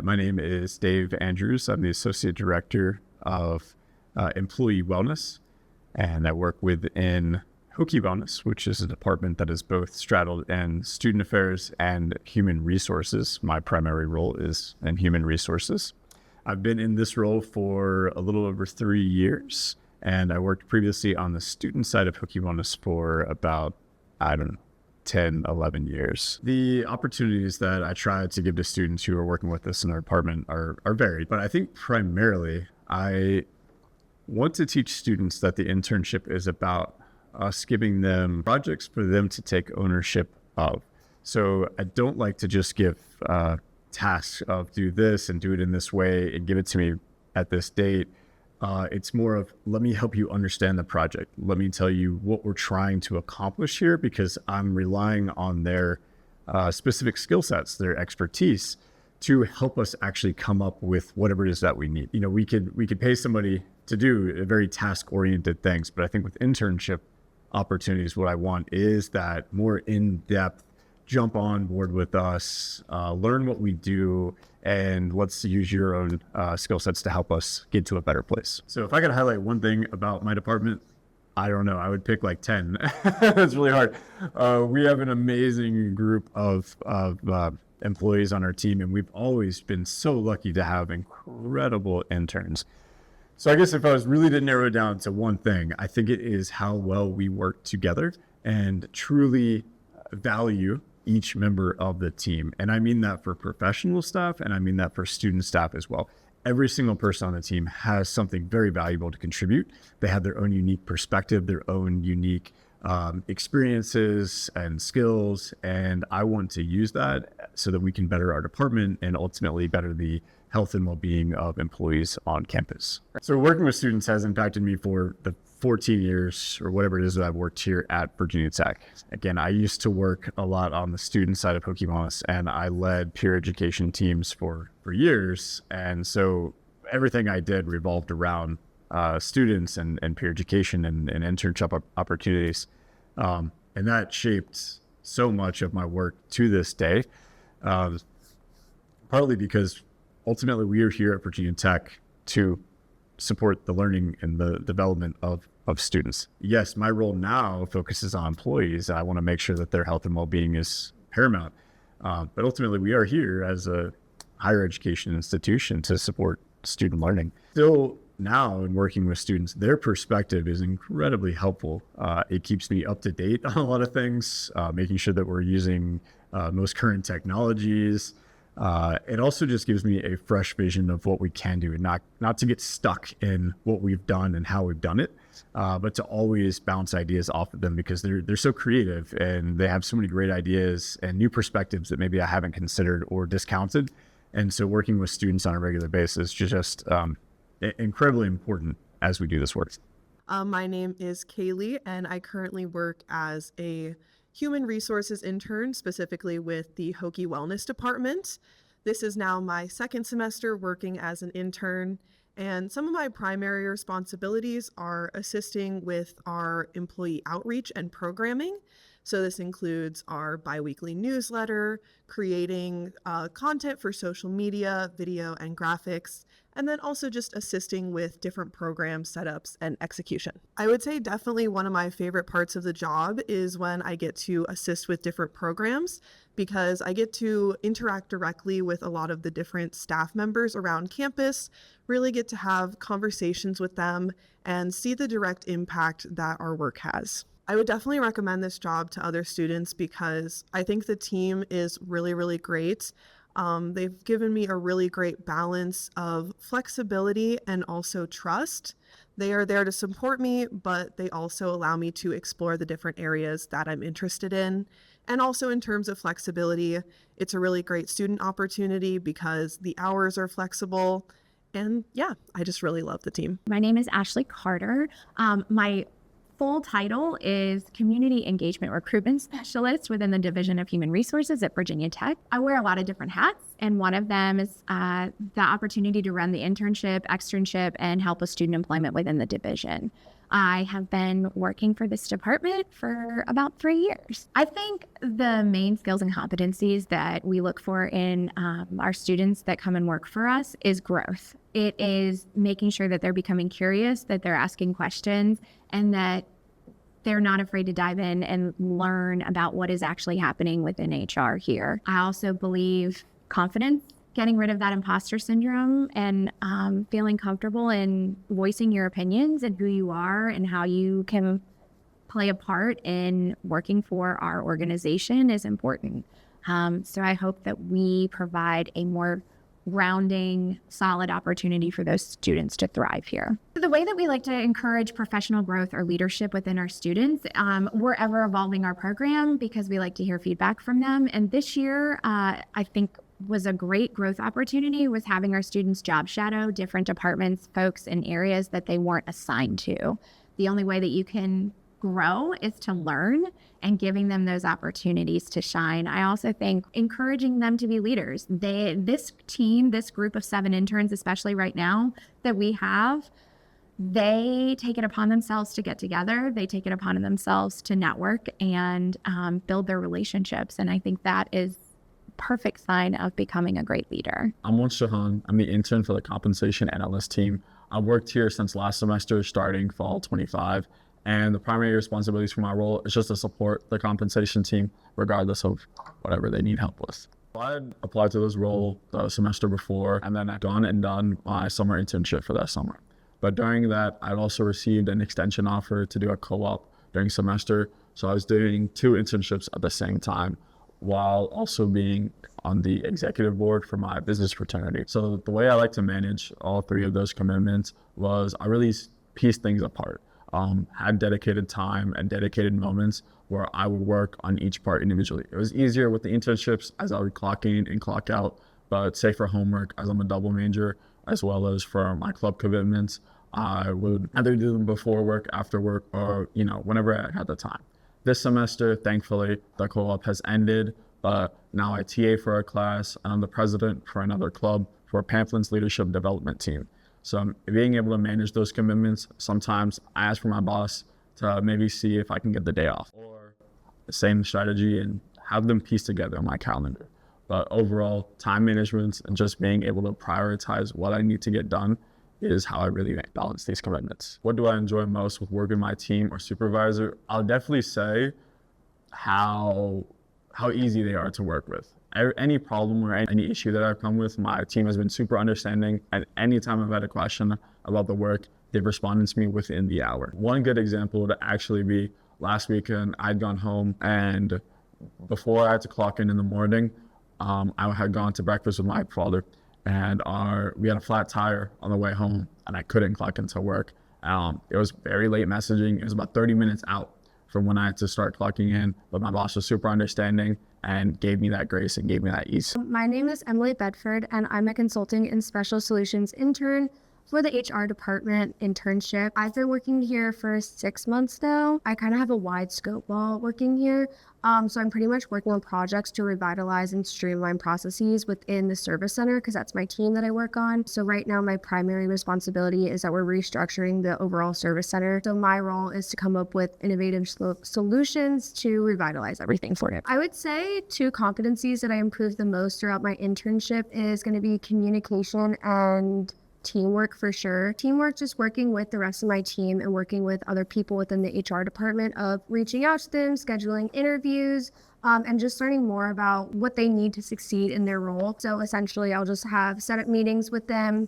My name is Dave Andrews. I'm the Associate Director of Employee Wellness, and I work within Hokie Wellness, which is a department that is both straddled in student affairs and human resources. My primary role is in human resources. I've been in this role for a little over 3 years, and I worked previously on the student side of Hokie Wellness for about, 10, 11 years. The opportunities that I try to give to students who are working with us in our department are varied, but I think primarily I want to teach students that the internship is about us giving them projects for them to take ownership of. So I don't like to just give tasks of do this and do it in this way and give it to me at this date. It's more of, let me help you understand the project. Let me tell you what we're trying to accomplish here, because I'm relying on their specific skill sets, their expertise, to help us actually come up with whatever it is that we need. You know, we could pay somebody to do very task-oriented things, but I think with internship opportunities, what I want is that more in-depth, jump on board with us, learn what we do, and let's use your own skill sets to help us get to a better place. So if I could highlight one thing about my department, I don't know, I would pick like 10. It's really hard. We have an amazing group of employees on our team, and we've always been so lucky to have incredible interns. So I guess if I was really to narrow it down to one thing, I think it is how well we work together and truly value each member of the team. And I mean that for professional staff, and I mean that for student staff as well. Every single person on the team has something very valuable to contribute. They have their own unique perspective, their own unique experiences and skills. And I want to use that so that we can better our department and ultimately better the health and well-being of employees on campus. So working with students has impacted me for the 14 years or whatever it is that I've worked here at Virginia Tech. Again, I used to work a lot on the student side of Hokie Wellness, and I led peer education teams for years. And so everything I did revolved around students and peer education and internship opportunities. And that shaped so much of my work to this day, partly because ultimately we are here at Virginia Tech to support the learning and the development of students. Yes, my role now focuses on employees. I want to make sure that their health and well-being is paramount. But ultimately we are here as a higher education institution to support student learning. Still now, in working with students, their perspective is incredibly helpful. It keeps me up to date on a lot of things, making sure that we're using most current technologies. It also just gives me a fresh vision of what we can do, and not to get stuck in what we've done and how we've done it, but to always bounce ideas off of them, because they're so creative and they have so many great ideas and new perspectives that maybe I haven't considered or discounted. And so working with students on a regular basis is just incredibly important as we do this work. My name is Kailee, and I currently work as a human resources intern, specifically with the Hokie Wellness Department. This is now my second semester working as an intern, and some of my primary responsibilities are assisting with our employee outreach and programming. So this includes our biweekly newsletter, creating content for social media, video, and graphics, and then also just assisting with different program setups and execution. I would say definitely one of my favorite parts of the job is when I get to assist with different programs, because I get to interact directly with a lot of the different staff members around campus, really get to have conversations with them and see the direct impact that our work has. I would definitely recommend this job to other students because I think the team is really, really great. They've given me a really great balance of flexibility and also trust. They are there to support me, but they also allow me to explore the different areas that I'm interested in. And also in terms of flexibility, it's a really great student opportunity because the hours are flexible. And yeah, I just really love the team. My name is Ashley Carter. My full title is Community Engagement Recruitment Specialist within the Division of Human Resources at Virginia Tech. I wear a lot of different hats, and one of them is the opportunity to run the internship, externship, and help with student employment within the division. I have been working for this department for about 3 years. I think the main skills and competencies that we look for in our students that come and work for us is growth. It is making sure that they're becoming curious, that they're asking questions, and that they're not afraid to dive in and learn about what is actually happening within HR here. I also believe confidence, getting rid of that imposter syndrome and feeling comfortable in voicing your opinions and who you are and how you can play a part in working for our organization is important. So I hope that we provide a more grounding, solid opportunity for those students to thrive here. The way that we like to encourage professional growth or leadership within our students, we're ever evolving our program because we like to hear feedback from them. And this year, I think was a great growth opportunity was having our students job shadow different departments, folks in areas that they weren't assigned to. The only way that you can grow is to learn and giving them those opportunities to shine. I also think encouraging them to be leaders. This team, this group of 7 interns, especially right now that we have, they take it upon themselves to get together. They take it upon themselves to network and build their relationships. And I think that is perfect sign of becoming a great leader. I'm Shahan. I'm the intern for the compensation analyst team. I've worked here since last semester, starting fall 25. And the primary responsibilities for my role is just to support the compensation team, regardless of whatever they need help with. I had applied to this role the semester before, and then I'd gone and done my summer internship for that summer. But during that, I'd also received an extension offer to do a co-op during semester. So I was doing 2 internships at the same time, while also being on the executive board for my business fraternity. So the way I like to manage all 3 of those commitments was I really pieced things apart. Had dedicated time and dedicated moments where I would work on each part individually. It was easier with the internships as I would clock in and clock out, but say for homework, as I'm a double major, as well as for my club commitments, I would either do them before work, after work, or, whenever I had the time. This semester, thankfully, the co-op has ended, but now I TA for a class, and I'm the president for another club for Pamplin's leadership development team. So being able to manage those commitments, sometimes I ask for my boss to maybe see if I can get the day off, or the same strategy and have them piece together on my calendar. But overall, time management and just being able to prioritize what I need to get done is how I really balance these commitments. What do I enjoy most with working my team or supervisor? I'll definitely say how easy they are to work with. Any problem or any issue that I've come with, my team has been super understanding. And anytime I've had a question about the work, they've responded to me within the hour. One good example would actually be last weekend, I'd gone home, and before I had to clock in the morning, I had gone to breakfast with my father, and we had a flat tire on the way home, and I couldn't clock into work. It was very late messaging. It was about 30 minutes out from when I had to start clocking in, but my boss was super understanding and gave me that grace and gave me that ease. My name is Emily Bedford, and I'm a consulting and special solutions intern for the HR department internship. I've been working here for 6 months now. I kind of have a wide scope while working here. So I'm pretty much working on projects to revitalize and streamline processes within the service center, because that's my team that I work on. So right now, my primary responsibility is that we're restructuring the overall service center. So my role is to come up with innovative solutions to revitalize everything for it. I would say 2 competencies that I improved the most throughout my internship is going to be communication and teamwork, for sure. Teamwork, just working with the rest of my team and working with other people within the HR department, of reaching out to them, scheduling interviews, and just learning more about what they need to succeed in their role. So essentially, I'll just have set up meetings with them,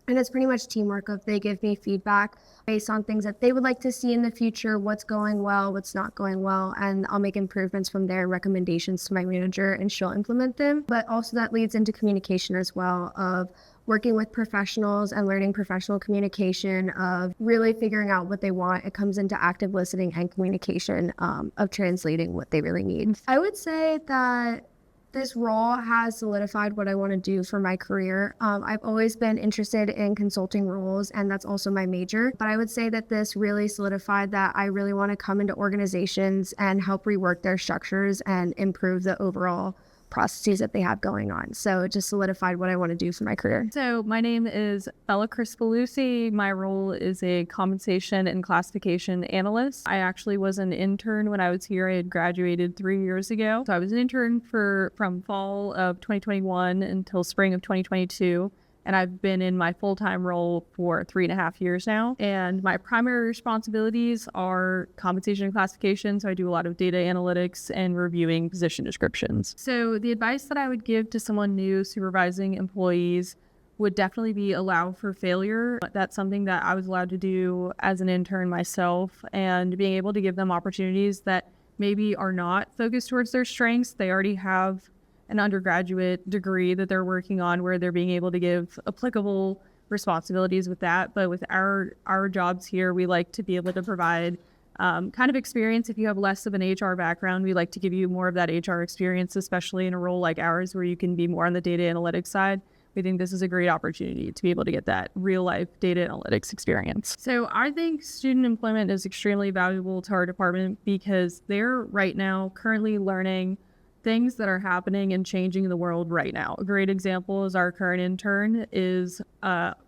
and it's pretty much teamwork. Of they give me feedback based on things that they would like to see in the future, what's going well, what's not going well, and I'll make improvements from there, recommendations to my manager, and she'll implement them. But also that leads into communication as well, of working with professionals and learning professional communication, of really figuring out what they want. It comes into active listening and communication, of translating what they really need. I would say that this role has solidified what I want to do for my career. I've always been interested in consulting roles, and that's also my major. But I would say that this really solidified that I really want to come into organizations and help rework their structures and improve the overall processes that they have going on. So it just solidified what I want to do for my career. So my name is Bella Crispalucci. My role is a compensation and classification analyst. I actually was an intern when I was here. I had graduated 3 years ago. So I was an intern from fall of 2021 until spring of 2022. And I've been in my full-time role for 3.5 years now. And my primary responsibilities are compensation and classification. So I do a lot of data analytics and reviewing position descriptions. So the advice that I would give to someone new supervising employees would definitely be allow for failure. That's something that I was allowed to do as an intern myself, and being able to give them opportunities that maybe are not focused towards their strengths. They already have an undergraduate degree that they're working on where they're being able to give applicable responsibilities with that. But with our jobs here, we like to be able to provide kind of experience. If you have less of an HR background, we like to give you more of that HR experience, especially in a role like ours where you can be more on the data analytics side. We think this is a great opportunity to be able to get that real life data analytics experience. So I think student employment is extremely valuable to our department because they're right now currently learning things that are happening and changing in the world right now. A great example is our current intern is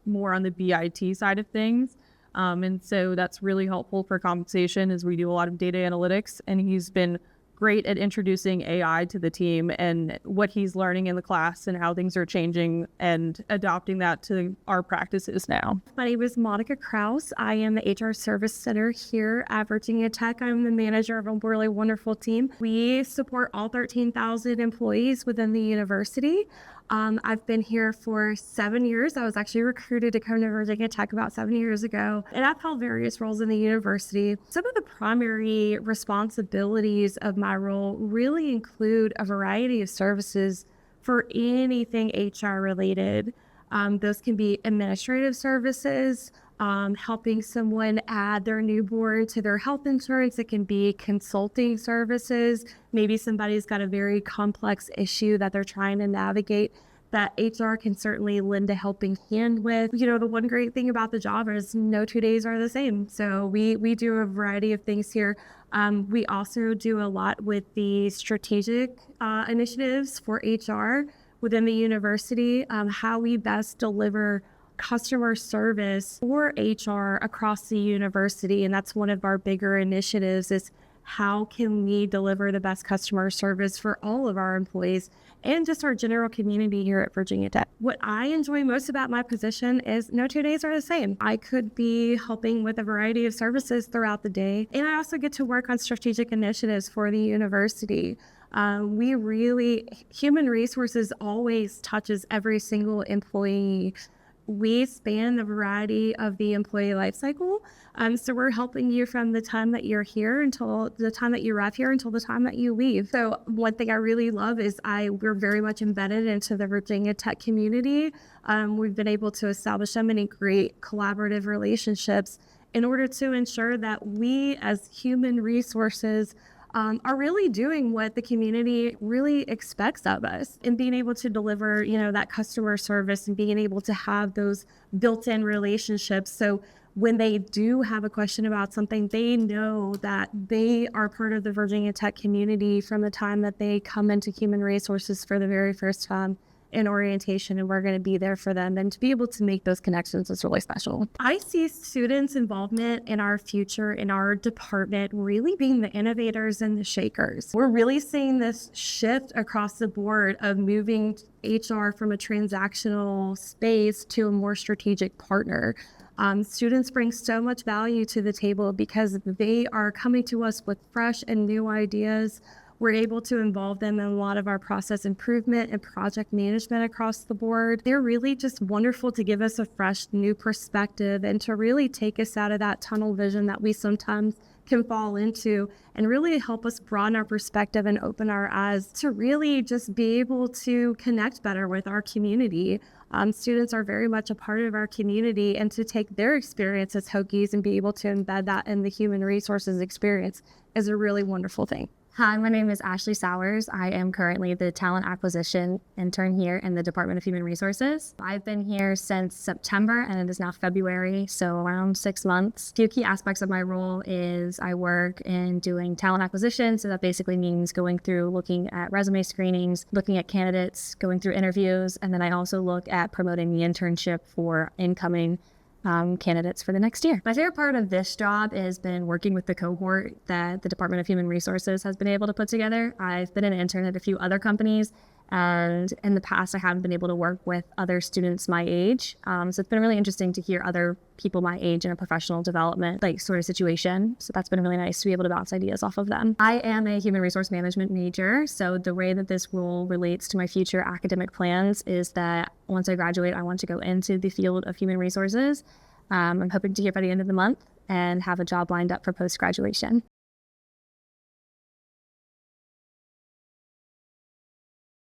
more on the BIT side of things. And so that's really helpful for compensation as we do a lot of data analytics. And he's been great at introducing AI to the team and what he's learning in the class and how things are changing and adopting that to our practices now. My name is Monica Kraus. I am the HR Service Center here at Virginia Tech. I'm the manager of a really wonderful team. We support all 13,000 employees within the university. I've been here for 7 years. I was actually recruited to come to Virginia Tech about 7 years ago, and I've held various roles in the university. Some of the primary responsibilities of my role really include a variety of services for anything HR related. Those can be administrative services, helping someone add their newborn to their health insurance. It can be consulting services. Maybe somebody's got a very complex issue that they're trying to navigate that HR can certainly lend a helping hand with. You know, the one great thing about the job is no 2 days are the same. So we do a variety of things here. We also do a lot with the strategic initiatives for HR within the university, how we best deliver customer service for HR across the university. And that's one of our bigger initiatives is how can we deliver the best customer service for all of our employees and just our general community here at Virginia Tech. What I enjoy most about my position is no 2 days are the same. I could be helping with a variety of services throughout the day. And I also get to work on strategic initiatives for the university. Human resources always touches every single employee. We span the variety of the employee life cycle. So we're helping you from the time that you're here until the time that you arrive here until the time that you leave. So one thing I really love is we're very much embedded into the Virginia Tech community. We've been able to establish so many great collaborative relationships in order to ensure that we as human resources are really doing what the community really expects of us and being able to deliver, that customer service and being able to have those built-in relationships. So when they do have a question about something, they know that they are part of the Virginia Tech community from the time that they come into human resources for the very first time in orientation, and we're going to be there for them. And to be able to make those connections is really special. I see students' involvement in our future, in our department, really being the innovators and the shakers. We're really seeing this shift across the board of moving HR from a transactional space to a more strategic partner. Students bring so much value to the table because they are coming to us with fresh and new ideas. We're able to involve them in a lot of our process improvement and project management across the board. They're really just wonderful to give us a fresh new perspective and to really take us out of that tunnel vision that we sometimes can fall into and really help us broaden our perspective and open our eyes to really just be able to connect better with our community. Students are very much a part of our community, and to take their experience as Hokies and be able to embed that in the human resources experience is a really wonderful thing. Hi, my name is Ashley Sowers. I am currently the talent acquisition intern here in the Department of Human Resources. I've been here since September and it is now February, so around 6 months. A few key aspects of my role is I work in doing talent acquisition, so that basically means going through looking at resume screenings, looking at candidates, going through interviews, and then I also look at promoting the internship for incoming candidates for the next year. My favorite part of this job has been working with the cohort that the Department of Human Resources has been able to put together. I've been an intern at a few other companies, and in the past I haven't been able to work with other students my age. So it's been really interesting to hear other people my age in a professional development sort of situation. So that's been really nice to be able to bounce ideas off of them. I am a human resource management major. So the way that this role relates to my future academic plans is that once I graduate, I want to go into the field of human resources. I'm hoping to hear by the end of the month and have a job lined up for post-graduation.